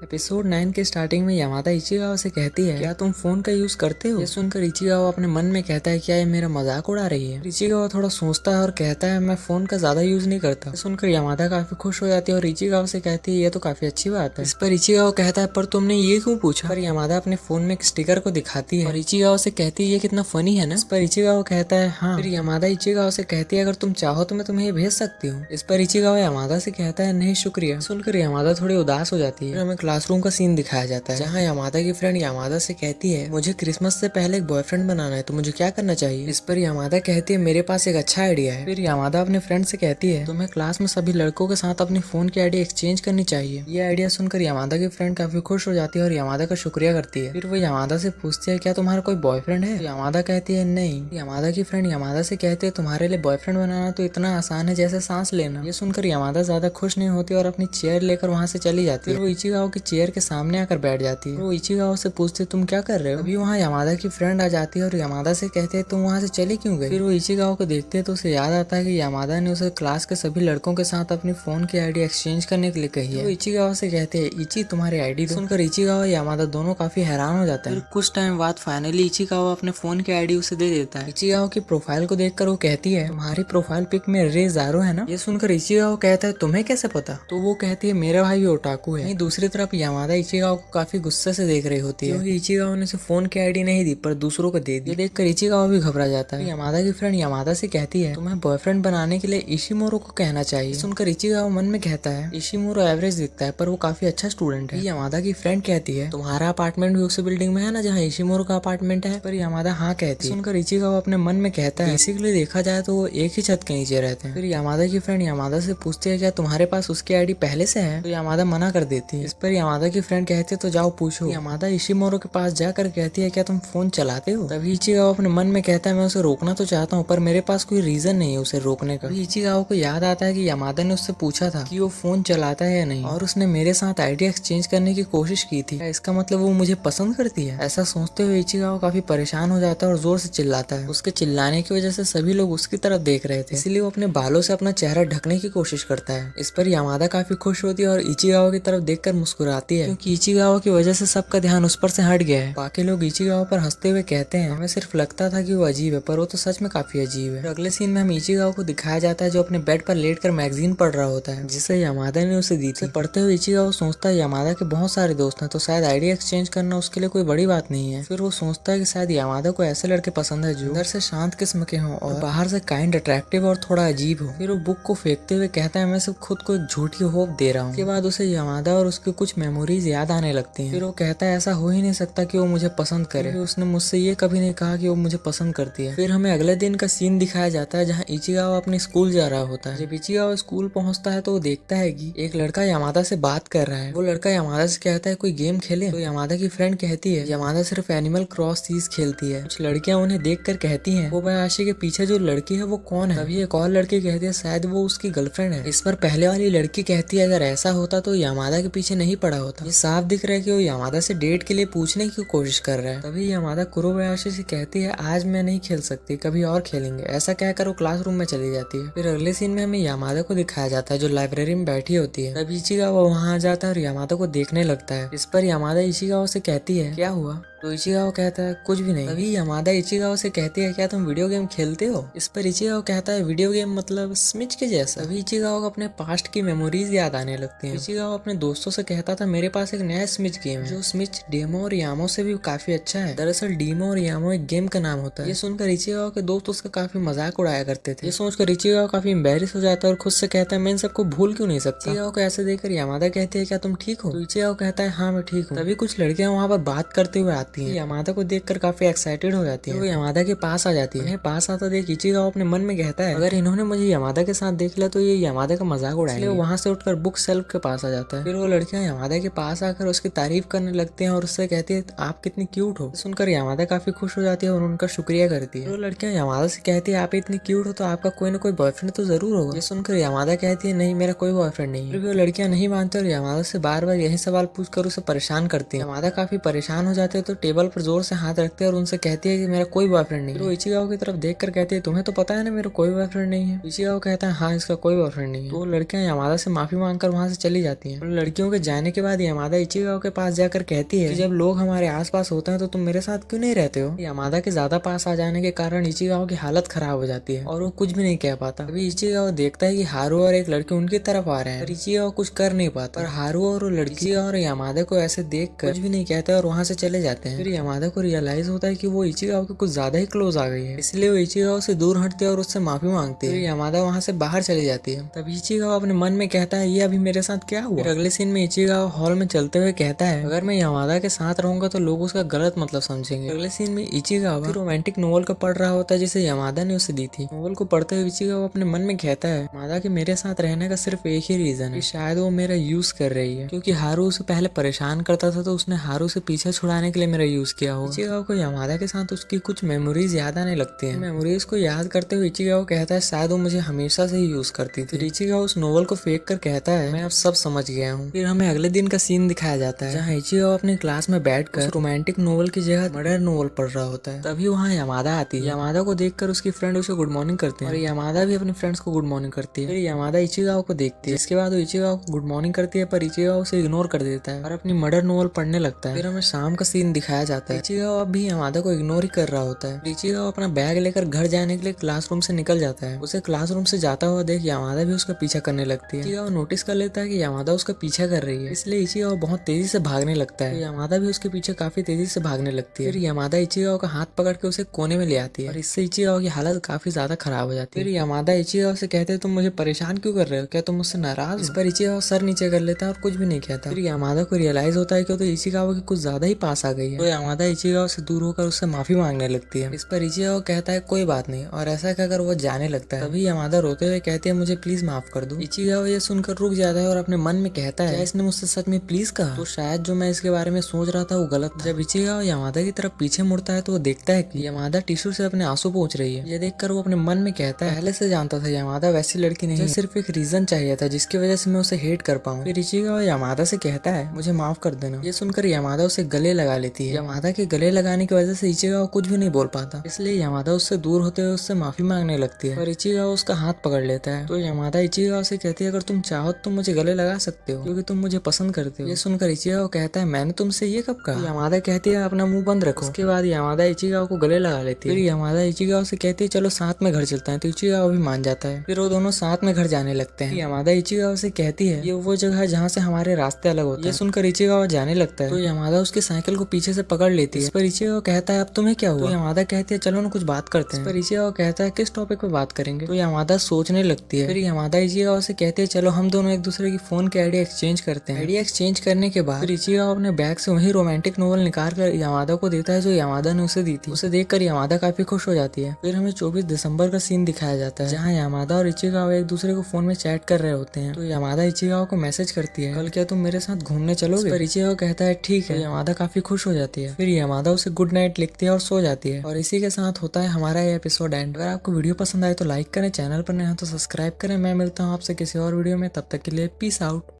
Episode 9 के starting में Yamada इचिगावा से कहती है, क्या तुम फोन का यूज करते हो? ये सुनकर इचिगावा अपने मन में कहता है, क्या ये मेरा मजाक उड़ा रही है? इचिगावा थोड़ा सोचता है और कहता है, मैं फोन का ज्यादा यूज नहीं करता। ये सुनकर यामादा काफी खुश हो जाती है और इचिगावा से कहती है, ये तो काफी अच्छी बात है। इस पर इचिगावा कहता है, पर तुमने ये क्यों पूछा? पर यामादा अपने फोन में एक स्टिकर को दिखाती है और इचिगावा से कहती है, ये कितना फनी है ना? इस पर इचिगावा कहता है, हाँ। फिर यामादा इचिगावा से कहती है, अगर तुम चाहो तो मैं तुम्हें ये भेज सकती हूँ। इस पर इचिगावा यामादा से कहता है, नहीं शुक्रिया। सुनकर यामादा थोड़ी उदास हो जाती है। हमें क्लासरूम का सीन दिखाया जाता है जहाँ यामादा की फ्रेंड यामादा से कहती है, मुझे क्रिसमस से पहले एक बॉयफ्रेंड बनाना है, तो मुझे क्या करना चाहिए? इस पर यामादा कहती है, मेरे पास एक अच्छा आइडिया है। फिर यामादा अपने फ्रेंड से कहती है, तुम्हें क्लास में सभी लड़कों के साथ अपनी फोन की आईडी एक्सचेंज करनी चाहिए। ये आइडिया सुनकर यामादा की फ्रेंड काफी खुश हो जाती है और यामादा का शुक्रिया करती है। फिर वो यामादा से पूछती है, क्या तुम्हारा कोई बॉयफ्रेंड है? यामादा कहती है, नहीं। यामादा की फ्रेंड यामादा से कहती है, तुम्हारे लिए बॉयफ्रेंड बनाना तो इतना आसान है जैसे सांस लेना। ये सुनकर यामादा ज्यादा खुश नहीं होती और अपनी चेयर लेकर वहाँ से चली जाती है। फिर वो इचिगाओ की चेयर के सामने आकर बैठ जाती है। वो इचिगाओ से पूछती है, तुम क्या कर रहे हो? अभी वहाँ यामादा की फ्रेंड आ जाती है और यामादा से कहते हैं, तुम वहाँ से चली क्यों गई? फिर वो इचिगाओ को देखते हैं तो उसे याद आता है कि यामादा ने उसे क्लास के सभी लड़कों के साथ अपनी फोन की आईडी एक्सचेंज करने के लिए कही है। वो इचिगाओ से कहते हैं, इची तुम्हारी आईडी दो। सुनकर इचिगाओ और यामादा दोनों काफी हैरान हो जाते हैं। फिर कुछ टाइम बाद फाइनली इचिगाओ अपने फोन की आईडी उसे दे देता है। इचिगाओ की प्रोफाइल को देखकर वो कहती है, तुम्हारी प्रोफाइल पिक में रे ज़ारो है ना? ये सुनकर इचिगाओ कहता है, तुम्हें कैसे पता? तो वो कहती है, मेरा भाई भी ओटाकू है। दूसरी तरफ यामादा इचिगाओ को काफी गुस्से से देख रही होती है क्योंकि इचिगाओ ने उसे फोन की आईडी नहीं दी पर दूसरों को दे दी। ये देखकर इचिगाओ भी घबरा जाता है। यामादा की फ्रेंड यामादा से कहती है, तुम्हें बॉयफ्रेंड बनाने के लिए इशिमोरो को कहना चाहिए। सुनकर इचिगाओ मन में कहता है, इशिमोरो एवरेज दिखता है पर वो काफी अच्छा स्टूडेंट है। यामादा की फ्रेंड कहती है, तुम्हारा अपार्टमेंट भी उसी बिल्डिंग में है ना जहाँ इशिमोरो का अपार्टमेंट है? पर यामादा हाँ कहती है। सुनकर इचिगाओ अपने मन में कहता है, बेसिकली देखा जाए तो वो एक ही छत के नीचे रहते हैं। फिर यामादा की फ्रेंड यामादा से पूछती है, क्या तुम्हारे पास उसकी आईडी पहले से है? तो यामादा मना कर देती है। इस पर यामादा की फ्रेंड कहती है, तो जाओ पूछो। यामादा इशिमोरो के पास जाकर कहती है, क्या तुम फोन चलाते हो? तभी इचिगाओ अपने मन में कहता है, मैं उसे रोकना तो चाहता हूँ पर मेरे पास कोई रीजन नहीं है उसे रोकने का। इचिगाओ को याद आता है कि यामादा ने उससे पूछा था कि वो फोन चलाता है या नहीं और उसने मेरे साथ आईडी एक्सचेंज करने की कोशिश की थी। इसका मतलब वो मुझे पसंद करती है? ऐसा सोचते हुए इचिगाओ काफी परेशान हो जाता है और जोर से चिल्लाता है। उसके चिल्लाने की वजह से सभी लोग उसकी तरफ देख रहे थे, इसलिए वो अपने बालों से अपना चेहरा ढकने की कोशिश करता है। इस पर यामादा काफी खुश होती है और इचिगाओ की तरफ देखकर मुस्कुराती है क्योंकि इचिगाओ की वजह से सबका ध्यान उस पर से हट गया है। बाकी लोग इचिगाओ पर हंसते हुए कहते हैं, हमें सिर्फ लगता था कि वो अजीब है पर वो तो सच में काफी अजीब है। अगले सीन में हम इचिगाओ को दिखाया जाता है जो अपने बेड पर लेटकर मैगजीन पढ़ रहा होता है जिसे यामादा ने उसे दी थी। पढ़ते हुए इचिगाओ सोचता है, यामादा के बहुत सारे दोस्त हैं तो शायद आईडी एक्सचेंज करना उसके लिए कोई बड़ी बात नहीं है। फिर वो सोचता है कि शायद यामादा को ऐसे लड़के पसंद है जो अंदर से शांत किस्म के हों और बाहर से काइंड अट्रैक्टिव और थोड़ा अजीब हो। फिर वो बुक को फेंकते हुए कहता है, मैं सिर्फ खुद को एक झूठी होप दे रहा हूँ। उसके बाद उसे यामादा और उसकी कुछ मेमोरीज याद आने लगती हैं। फिर वो कहता है, ऐसा हो ही नहीं सकता कि वो मुझे पसंद करे। उसने मुझसे ये कभी नहीं कहा कि वो मुझे पसंद करती है। फिर हमें अगले दिन का सीन दिखाया जाता है जहाँ इचिगाओ अपने स्कूल जा रहा होता है। जब इचिगाओ स्कूल पहुंचता है तो वो देखता है कि एक लड़का यामादा से बात कर रहा है। वो लड़का यामादा से कहता है, कोई गेम खेले? तो यामादा की फ्रेंड कहती है, यामादा सिर्फ एनिमल क्रॉस सीरीज खेलती है। कुछ लड़कियां उन्हें देख कर कहती है, वो आशी के पीछे जो लड़की है वो कौन है? तभी एक और लड़की कहती है, शायद वो उसकी गर्लफ्रेंड है। इस पर पहले वाली लड़की कहती है, अगर ऐसा होता तो यामादा के पीछे नहीं पड़ा होता। ये साफ दिख रहा है कि वो यामादा से डेट के लिए पूछने की कोशिश कर रहा है। तभी यामादा कुरोबायाशी से कहती है, आज मैं नहीं खेल सकती, कभी और खेलेंगे। ऐसा कहकर वो क्लासरूम में चली जाती है। फिर अगले सीन में हमें यामादा को दिखाया जाता है जो लाइब्रेरी में बैठी होती है। तभी इचिगाओ वहाँ आ जाता है और यामादा को देखने लगता है। इस पर यामादा इचिगाओ से कहती है, क्या हुआ? तो इचिगाओ कहता है, कुछ भी नहीं। तभी यामादा इचिगाओ से कहती है, क्या तुम वीडियो गेम खेलते हो? इस पर इचिगाओ कहता है, वीडियो गेम मतलब स्मिच के जैसा। तभी इचिगाओ को अपने पास्ट की मेमोरीज याद आने लगती हैं। इचिगाओ अपने दोस्तों से कहता था, मेरे पास एक नया स्मिच गेम है जो स्मिच डेमो और यामो से भी काफी अच्छा है। दरअसल डेमो और यामो एक गेम का नाम होता है। ये सुनकर इचिगाओ के दोस्त उसका काफी मजाक उड़ाया करते थे। ये सोचकर इचिगाओ काफी एम्बैरेस हो जाता है और खुद से कहता है, मैं इन सबको भूल क्यों नहीं सकता? इचिगाओ को ऐसे देखकर यामादा कहती है, क्या तुम ठीक हो? तो इचिगाओ कहता है, हाँ मैं ठीक हूँ। तभी कुछ लड़कियां वहाँ पर बात करते हुए आती है। यामादा को देखकर काफी एक्साइटेड हो जाती है। वो यामादा के पास आ जाती है। उन्हें पास आता देख इचिगाओ अपने मन में कहता है, अगर इन्होंने मुझे यामादा के साथ देख लिया तो ये यामादा का मजाक उड़ाएंगे। इसलिए वहाँ से उठकर बुक शेल्फ के पास आ जाता है। फिर वो लड़कियां यामादा के पास आकर उसकी तारीफ करने लगती हैं और उससे कहती है, आप कितनी क्यूट हो। सुनकर यामादा काफी खुश हो जाती है और उनका शुक्रिया करती है। वो लड़कियां यामादा से कहती है, आप इतनी क्यूट हो तो आपका कोई ना कोई बॉयफ्रेंड तो जरूर होगा। ये सुनकर यामादा कहती है, नहीं मेरा कोई बॉयफ्रेंड नहीं है। फिर वो लड़कियां नहीं मानती और यामादा से बार बार यही सवाल पूछकर उसे परेशान करती है। यामादा काफी परेशान हो जाते हैं तो टेबल पर जोर से हाथ रखती है और उनसे कहती है कि मेरा कोई बॉयफ्रेंड नहीं है। फिर वो इचिगाओ की तरफ देखकर कहती है तुम्हें तो पता है ना मेरा कोई बॉयफ्रेंड नहीं है। इचिगाओ कहता है हाँ इसका कोई बॉयफ्रेंड नहीं है। तो लड़कियां यामादा से माफी मांगकर वहां से चली जाती हैं। लड़कियों के जाने के बाद यामादा इचिगाओ के पास जाकर कहती है कि जब लोग हमारे आसपास होते हैं तो तुम मेरे साथ क्यों नहीं रहते हो। यामादा के ज्यादा पास आ जाने के कारण इचिगाओ की हालत खराब हो जाती है और वो कुछ भी नहीं कह पाता। अभी इचिगाओ देखता है कि हारू और एक लड़के उनकी तरफ आ रहे हैं, पर इचिगाओ कुछ कर नहीं पाता। और हारू और वो लड़की और यामादा को ऐसे देखकर कुछ भी नहीं कहते और वहां से चले जाते हैं। फिर यामादा को रियलाइज होता है कि वो इचिगाओ के कुछ ज्यादा ही क्लोज आ गई है, इसलिए वो इचिगाओ से दूर हटती है और उससे माफी मांगती है। फिर यामादा वहां से बाहर चली जाती है। तब इचिगाओ अपने मन में कहता है ये अभी मेरे साथ क्या हुआ। फिर अगले सीन में इचिगाओ हॉल में चलते हुए कहता है अगर मैं यामादा के साथ रहूंगा तो लोग उसका गलत मतलब समझेंगे। अगले सीन में इचिगाओ रोमांटिक नोवेल को पढ़ रहा होता है जिसे यामादा ने उसे दी थी। नोवेल को पढ़ते हुए इचिगाओ अपने मन में कहता है यामादा के मेरे साथ रहने का सिर्फ एक ही रीजन है, शायद वो मेरा यूज कर रही है, क्योंकि हारू उसे पहले परेशान करता था तो उसने हारू से पीछा छुड़ाने के लिए मेरा यूज किया होगा। इचिगाओ को यामादा के साथ उसकी कुछ मेमोरीज याद आने लगती हैं। मेमोरीज को याद करते हुए इचिगाओ कहता है शायद वो मुझे हमेशा से ही यूज करती थी। इचिगाओ उस नोवेल को फेंक कर कहता है मैं अब सब समझ गया हूँ। फिर हमें अगले दिन का सीन दिखाया जाता है जहाँ इचिगाओ अपने क्लास में बैठकर रोमांटिक नोवेल की जगह मर्डर नोवेल पढ़ रहा होता है। तभी वहाँ यामादा आती है। यामादा को देखकर उसकी फ्रेंड उसे गुड मॉर्निंग करते हैं और यामादा भी अपने फ्रेंड्स को गुड मॉर्निंग करती है। फिर यामादा इचिगाओ को देखती है, इसके बाद वो इचिगाओ को गुड मॉर्निंग करती है पर इचिगाओ उसे इग्नोर कर देता है और अपनी मर्डर नोवेल पढ़ने लगता है। फिर हमें शाम का सीन दिखाया जाता है। इचिगाओ अब भी यामादा को इग्नोर ही कर रहा होता है। इचिगाओ अपना बैग लेकर घर जाने के लिए क्लासरूम से निकल जाता है। उसे क्लासरूम से जाता हुआ देख यामादा भी उसका पीछा करने लगती है। इचिगाओ नोटिस कर लेता है कि यामादा उसका पीछा कर रही है, इसलिए इचिगाओ बहुत तेजी से भागने लगता है। यामादा भी उसके पीछे काफी तेजी से भागने लगती है। फिर यामादा इचिगाओ का हाथ पकड़ के उसे कोने में ले आती है और इससे इचिगाओ की हालत काफी ज्यादा खराब हो जाती है। फिर यामादा इचिगाओ से कहते हैं तुम मुझे परेशान क्यों कर रहे हो, क्या तुम मुझसे नाराज। इस पर इचिगाओ सर नीचे कर लेता है और कुछ भी नहीं कहता। फिर यामादा को रियलाइज होता है कि तो इचिगाओ की कुछ ज्यादा ही पास आ गई है, तो यामादा इचिगाओ से दूर होकर उससे माफी मांगने लगती है। इस पर इचिगाओ कहता है कोई बात नहीं और ऐसा कहकर वो जाने लगता है। तभी यामादा रोते हुए कहती है मुझे प्लीज माफ कर दो। इचिगाओ ये सुनकर रुक जाता है और अपने मन में कहता है क्या इसने मुझसे सच में प्लीज कहा, तो शायद जो मैं इसके बारे में सोच रहा था वो गलत था। जब इचिगाओ यामादा की तरफ पीछे मुड़ता है तो वो देखता है कि यामादा टिश्यू से अपने आंसू पोंछ रही है। ये देखकर वो अपने मन में कहता है पहले से जानता था यामादा वैसी लड़की नहीं है, सिर्फ एक रीजन चाहिए था जिसकी वजह से मैं उसे हेट कर पाऊँ। फिर इचिगाओ यामादा से कहता है मुझे माफ कर देना। ये सुनकर यामादा उसे गले लगा लेती है। यामादा के गले लगाने की वजह से इचिगाओ कुछ भी नहीं बोल पाता, इसलिए यामादा उससे दूर होते हुए उससे माफी मांगने लगती है और इचिगाओ उसका हाथ पकड़ लेता है। तो यामादा इचिगाओ से कहती है अगर तुम चाहो तो मुझे गले लगा सकते हो क्योंकि तुम मुझे पसंद करते हो। ये सुनकर इचिगाओ कहता है मैंने तुमसे ये कब कहा। यामादा कहती है अपना मुंह बंद रखो। उसके बाद यामादा इचिगाओ को गले लगा लेती है। फिर यामादा इचिगाओ से कहती है चलो साथ में घर चलते हैं, तो इचिगाओ भी मान जाता है। फिर वो दोनों साथ में घर जाने लगते हैं। यामादा इचिगाओ से कहती है ये वो जगह है जहाँ से हमारे रास्ते अलग होते हैं। ये सुनकर इचिगाओ जाने लगता है तो यामादा उसकी साइकिल को पीछे से पकड़ लेती है। इस पर इचिगाओ कहता है अब तुम्हें क्या हुआ। तो यामादा कहती है चलो ना कुछ बात करते हैं। इस पर इचिगाओ कहता है किस टॉपिक पे बात करेंगे। तो यामादा सोचने लगती है। फिर यामादा इचिगाओ से कहती है चलो हम दोनों एक दूसरे की फोन के आईडी एक्सचेंज करते हैं। आईडी एक्सचेंज करने के बाद फिर इचिगाओ अपने बैग से वही रोमांटिक नोवेल निकाल कर यामादा को देता है जो यामादा ने उसे दी थी। उसे देखकर यामादा काफी खुश हो जाती है। फिर हमें 24 दिसंबर का सीन दिखाया जाता है जहाँ यामादा और इचिगाओ एक दूसरे को फोन में चैट कर रहे होते हैं। तो यामादा इचिगाओ को मैसेज करती है कल क्या तुम मेरे साथ घूमने चलोगे। पर इचिगाओ कहता है ठीक है। यामादा काफी खुश हो जाती है। फिर यामादा उसे गुड नाइट लिखती है और सो जाती है। और इसी के साथ होता है हमारा ये एपिसोड एंड। अगर आपको वीडियो पसंद आए तो लाइक करें, चैनल पर नए हो तो सब्सक्राइब करें। मैं मिलता हूँ आपसे किसी और वीडियो में, तब तक के लिए पीस आउट।